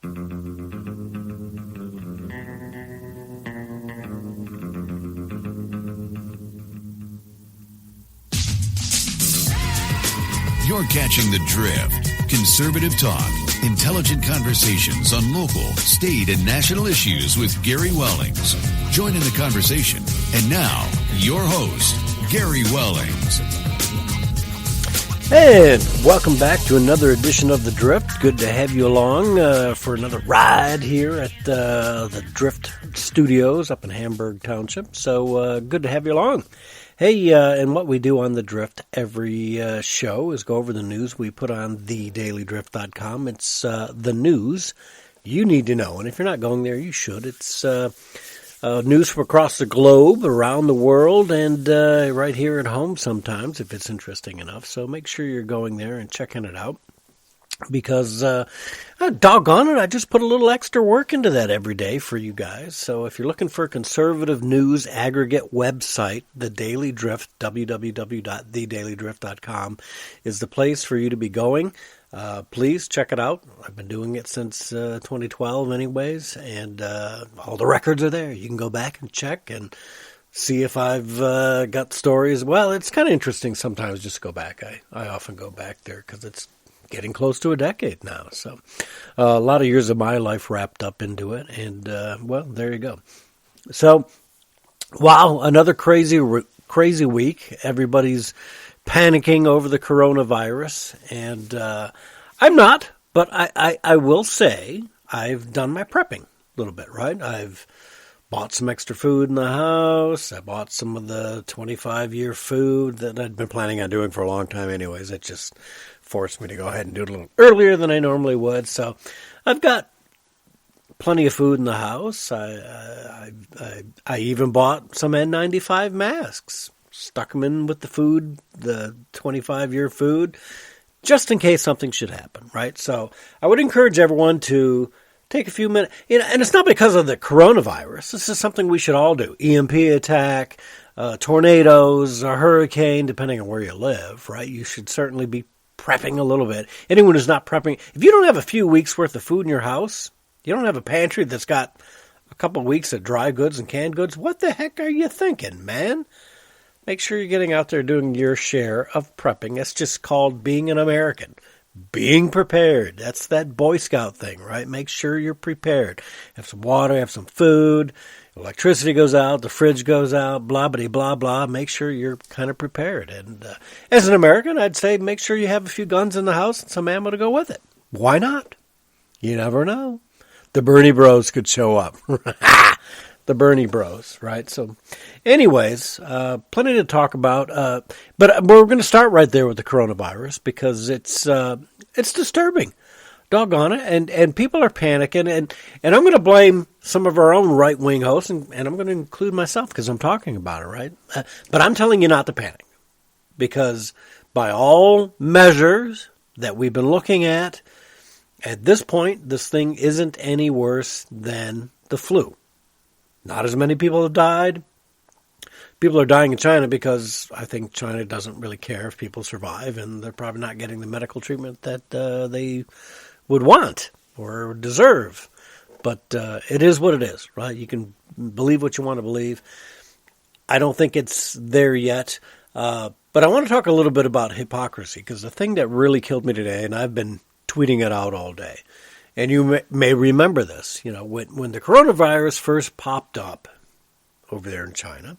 You're catching the drift. Conservative talk, intelligent conversations on local, state, and national issues with Gary Wellings. Join in the conversation. And now, your host, Gary Wellings. And welcome back to another edition of The Drift. Good to have you along for another ride here at the Drift Studios up in Hamburg Township. So good to have you along. Hey, and what we do on The Drift every show is go over the news we put on thedailydrift.com. It's the news you need to know. And if you're not going there, you should. It's news from across the globe, around the world, and right here at home sometimes, if it's interesting enough. So make sure you're going there and checking it out. Because, doggone it, I just put a little extra work into that every day for you guys. So if you're looking for a conservative news aggregate website, The Daily Drift, www.thedailydrift.com, is the place for you to be going. Please check it out. I've been doing it since 2012 anyways, and all the records are there. You can go back and check and see if I've got stories. Well, it's kind of interesting sometimes just to go back. I often go back there because it's getting close to a decade now. So a lot of years of my life wrapped up into it. And, well, there you go. So, wow, another crazy week. Everybody's panicking over the coronavirus. And I'm not, but I will say I've done my prepping a little bit, right? I've bought some extra food in the house. I bought some of the 25-year food that I'd been planning on doing for a long time anyways. It just forced me to go ahead and do it a little earlier than I normally would. So I've got plenty of food in the house. I even bought some N95 masks, stuck them in with the food, the 25-year food, just in case something should happen, right? So I would encourage everyone to take a few minutes, and it's not because of the coronavirus. This is something we should all do. EMP attack, tornadoes, a hurricane, depending on where you live, right? You should certainly be prepping a little bit. Anyone who's not prepping, if you don't have a few weeks worth of food in your house, you don't have a pantry that's got a couple of weeks of dry goods and canned goods, what the heck are you thinking, man? Make sure you're getting out there doing your share of prepping. It's just called being an American. Being prepared. That's that Boy Scout thing, right? Make sure you're prepared. Have some water, have some food. Electricity goes out, the fridge goes out, blah, blah, blah, blah. Make sure you're kind of prepared. And as an American, I'd say make sure you have a few guns in the house and some ammo to go with it. Why not? You never know. The Bernie Bros could show up. The Bernie Bros, right? So anyways, plenty to talk about. But we're going to start right there with the coronavirus because it's disturbing. Doggone it. And people are panicking. And I'm going to blame some of our own right-wing hosts, and I'm going to include myself because I'm talking about it, right? But I'm telling you not to panic because by all measures that we've been looking at this point, this thing isn't any worse than the flu. Not as many people have died. People are dying in China because I think China doesn't really care if people survive, and they're probably not getting the medical treatment that they would want or deserve. But it is what it is, right? You can believe what you want to believe. I don't think it's there yet. But I want to talk a little bit about hypocrisy, because the thing that really killed me today, and I've been tweeting it out all day, and you may remember this, when the coronavirus first popped up over there in China,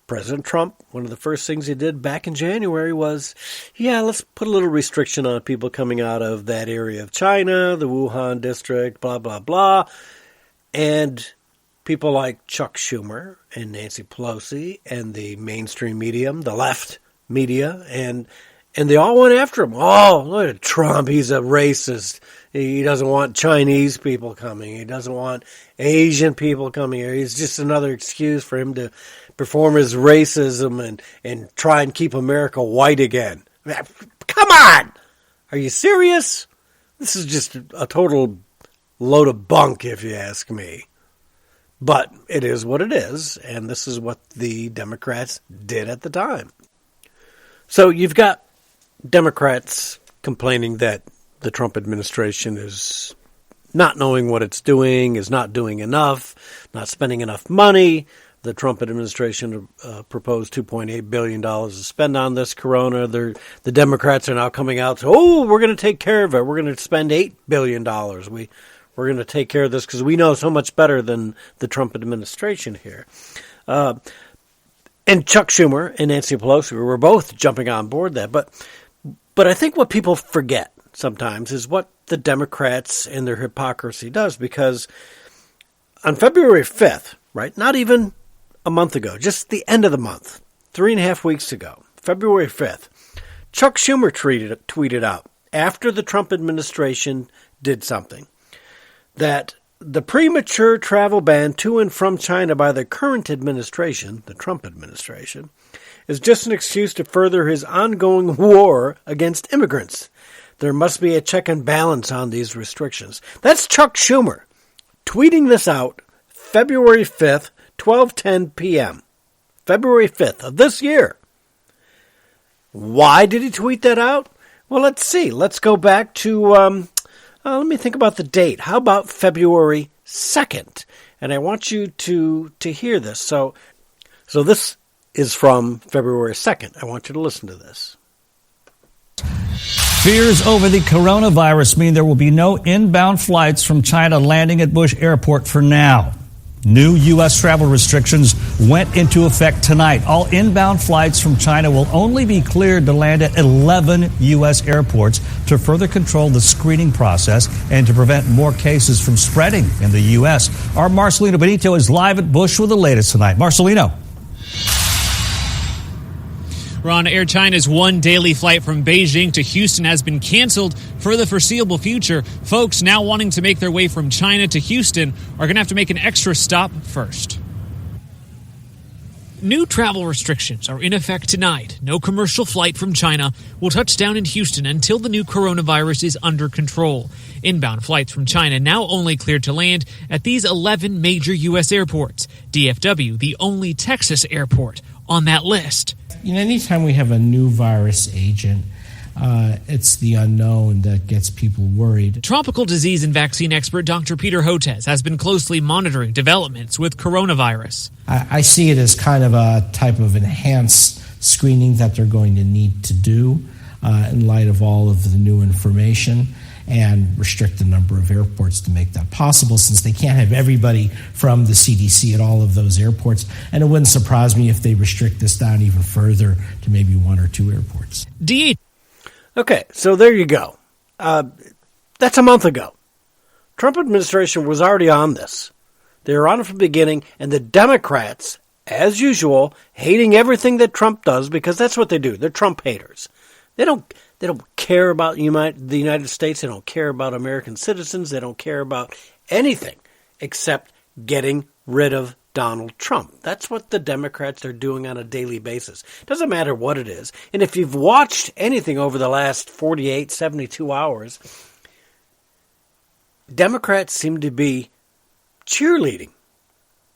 President Trump, one of the first things he did back in January was, let's put a little restriction on people coming out of that area of China, the Wuhan district, blah, blah, blah. And people like Chuck Schumer and Nancy Pelosi and the mainstream media, the left media, and they all went after him. Oh, look at Trump. He's a racist. He doesn't want Chinese people coming. He doesn't want Asian people coming here. He's just another excuse for him to perform his racism and try and keep America white again. Come on! Are you serious? This is just a total load of bunk, if you ask me. But it is what it is, and this is what the Democrats did at the time. So you've got Democrats complaining that the Trump administration is not knowing what it's doing, is not doing enough, not spending enough money. The Trump administration proposed $2.8 billion to spend on this corona. The Democrats are now coming out, we're going to take care of it. We're going to spend $8 billion. We're going to take care of this because we know so much better than the Trump administration here. And Chuck Schumer and Nancy Pelosi were both jumping on board that. But I think what people forget sometimes is what the Democrats and their hypocrisy does, because on February 5th, right, not even a month ago, just the end of the month, 3.5 weeks ago, February 5th, Chuck Schumer tweeted out after the Trump administration did something that the premature travel ban to and from China by the current administration, the Trump administration, is just an excuse to further his ongoing war against immigrants. There must be a check and balance on these restrictions. That's Chuck Schumer tweeting this out February 5th, 12:10 p.m., February 5th of this year. Why did he tweet that out? Well, let's see. Let's go back to, let me think about the date. How about February 2nd? And I want you to hear this. So this is from February 2nd. I want you to listen to this. Fears over the coronavirus mean there will be no inbound flights from China landing at Bush Airport for now. New U.S. travel restrictions went into effect tonight. All inbound flights from China will only be cleared to land at 11 U.S. airports to further control the screening process and to prevent more cases from spreading in the U.S. Our Marcelino Benito is live at Bush with the latest tonight. Marcelino. Ron, Air China's one daily flight from Beijing to Houston has been canceled for the foreseeable future. Folks now wanting to make their way from China to Houston are going to have to make an extra stop first. New travel restrictions are in effect tonight. No commercial flight from China will touch down in Houston until the new coronavirus is under control. Inbound flights from China now only cleared to land at these 11 major U.S. airports. DFW, the only Texas airport on that list. Anytime we have a new virus agent, it's the unknown that gets people worried. Tropical disease and vaccine expert Dr. Peter Hotez has been closely monitoring developments with coronavirus. I see it as kind of a type of enhanced screening that they're going to need to do in light of all of the new information, and restrict the number of airports to make that possible, since they can't have everybody from the CDC at all of those airports. And it wouldn't surprise me if they restrict this down even further to maybe 1 or 2 airports. Okay, so there you go. That's a month ago. Trump administration was already on this. They were on it from the beginning, and the Democrats, as usual, hating everything that Trump does, because that's what they do. They're Trump haters. They don't care about the United States. They don't care about American citizens. They don't care about anything except getting rid of Donald Trump. That's what the Democrats are doing on a daily basis. Doesn't matter what it is. And if you've watched anything over the last 48, 72 hours, Democrats seem to be cheerleading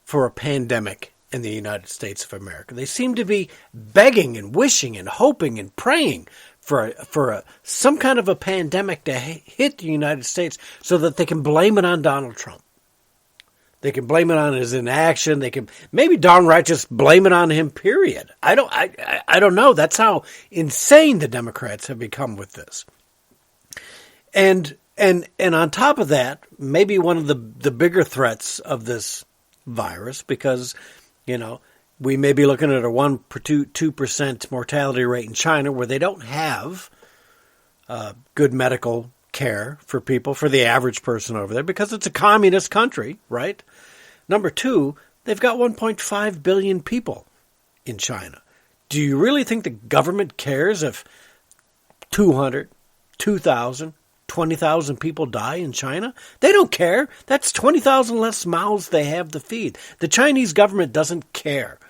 for a pandemic in the United States of America. They seem to be begging and wishing and hoping and praying for some kind of a pandemic to hit the United States so that they can blame it on Donald Trump. They can blame it on his inaction. They can maybe downright just blame it on him, period. I don't know. That's how insane the Democrats have become with this. And on top of that, maybe one of the bigger threats of this virus, because, we may be looking at a 2% mortality rate in China, where they don't have good medical care for people, for the average person over there, because it's a communist country, right? Number 2, they've got 1.5 billion people in China. Do you really think the government cares if 200, 2,000, 20,000 people die in China? They don't care. That's 20,000 less mouths they have to feed. The Chinese government doesn't care.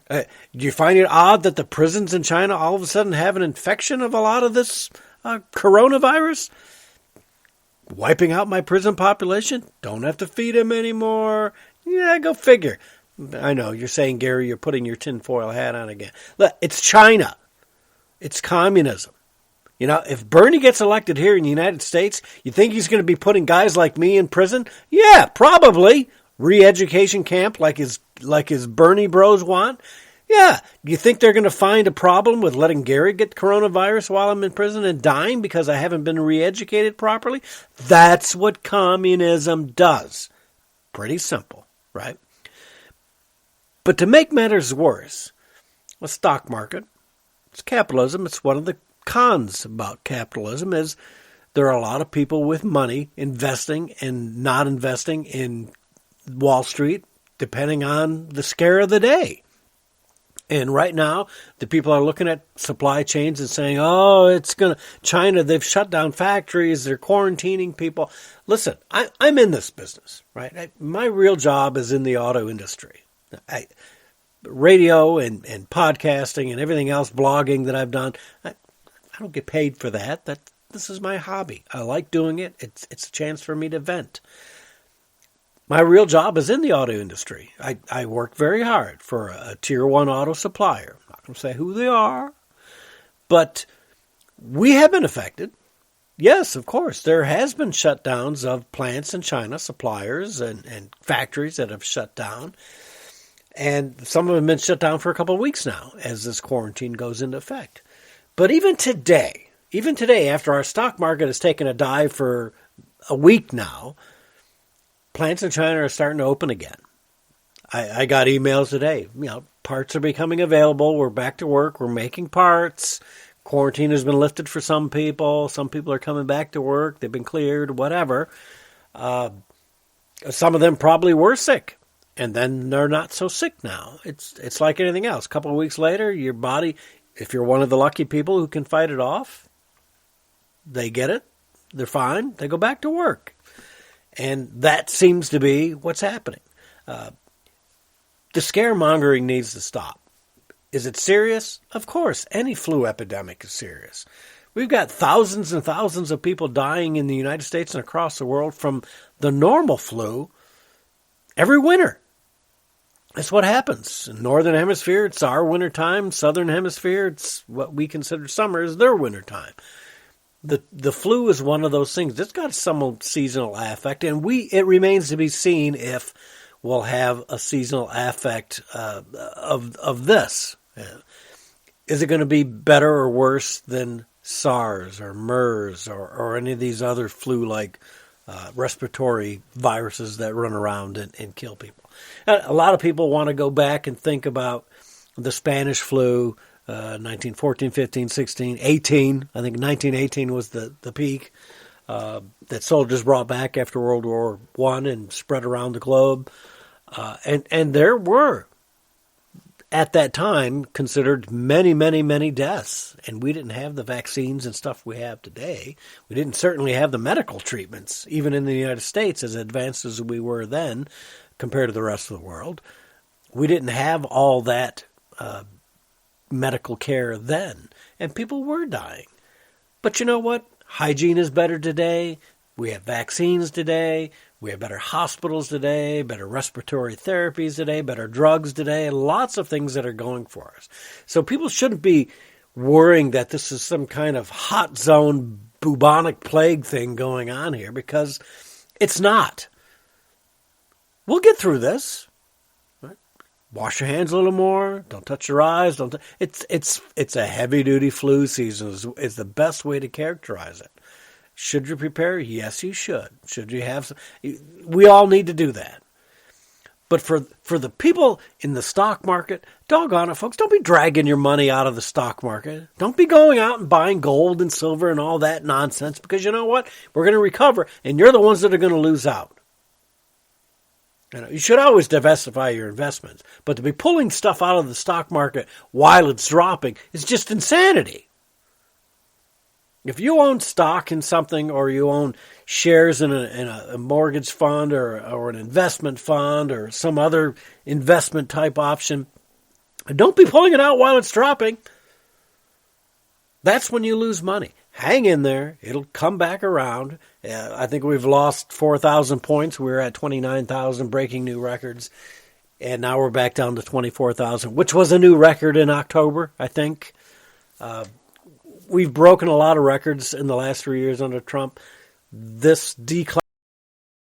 Do you find it odd that the prisons in China all of a sudden have an infection of a lot of this coronavirus? Wiping out my prison population? Don't have to feed them anymore. Yeah, go figure. I know, you're saying, Gary, you're putting your tinfoil hat on again. Look, it's China. It's communism. If Bernie gets elected here in the United States, you think he's going to be putting guys like me in prison? Yeah, probably. Re-education camp like his Bernie bros want? Yeah. You think they're going to find a problem with letting Gary get coronavirus while I'm in prison and dying because I haven't been re-educated properly? That's what communism does. Pretty simple, right? But to make matters worse, the stock market, it's capitalism. It's one of the cons about capitalism is there are a lot of people with money investing and not investing in Wall Street, depending on the scare of the day. And right now, the people are looking at supply chains and saying, China, they've shut down factories, they're quarantining people. Listen, I'm in this business, right? My real job is in the auto industry. Radio and podcasting and everything else, blogging that I've done, I don't get paid for that. This is my hobby. I like doing it. It's a chance for me to vent. My real job is in the auto industry. I work very hard for a tier 1 auto supplier. I'm not going to say who they are, but we have been affected. Yes, of course, there has been shutdowns of plants in China, suppliers and factories that have shut down. And some of them have been shut down for a couple of weeks now as this quarantine goes into effect. But even today, after our stock market has taken a dive for a week now, plants in China are starting to open again. I got emails today. Parts are becoming available. We're back to work. We're making parts. Quarantine has been lifted for some people. Some people are coming back to work. They've been cleared, whatever. Some of them probably were sick, and then they're not so sick now. It's like anything else. A couple of weeks later, your body, if you're one of the lucky people who can fight it off, they get it. They're fine. They go back to work. And that seems to be what's happening. The scaremongering needs to stop. Is it serious? Of course. Any flu epidemic is serious. We've got thousands and thousands of people dying in the United States and across the world from the normal flu every winter. That's what happens. In Northern Hemisphere, it's our winter time. Southern Hemisphere, it's what we consider summer is their winter time. The flu is one of those things. It's got some seasonal affect, and it remains to be seen if we'll have a seasonal affect of this. Is it going to be better or worse than SARS or MERS or any of these other flu-like respiratory viruses that run around and kill people? A lot of people want to go back and think about the Spanish flu, 1914, 15, 16, 18. I think 1918 was the peak that soldiers brought back after World War I and spread around the globe. And there were, at that time, considered many, many, many deaths. And we didn't have the vaccines and stuff we have today. We didn't certainly have the medical treatments, even in the United States, as advanced as we were then compared to the rest of the world. We didn't have all that medical care then, and people were dying. But you know what? Hygiene is better today. We have vaccines today. We have better hospitals today, better respiratory therapies today, better drugs today, lots of things that are going for us. So people shouldn't be worrying that this is some kind of hot zone bubonic plague thing going on here, because it's not. We'll get through this. Wash your hands a little more. Don't touch your eyes. It's a heavy-duty flu season is the best way to characterize it. Should you prepare? Yes, you should. Should you have some? We all need to do that. But for the people in the stock market, doggone it, folks, don't be dragging your money out of the stock market. Don't be going out and buying gold and silver and all that nonsense, because you know what? We're going to recover, and you're the ones that are going to lose out. You should always diversify your investments, but to be pulling stuff out of the stock market while it's dropping is just insanity. If you own stock in something, or you own shares in a mortgage fund or an investment fund or some other investment type option, don't be pulling it out while it's dropping. That's when you lose money. Hang in there. It'll come back around. I think we've lost 4,000 points. We were at 29,000, breaking new records. And now we're back down to 24,000, which was a new record in October, I think. we've broken a lot of records in the last 3 years under Trump. This declass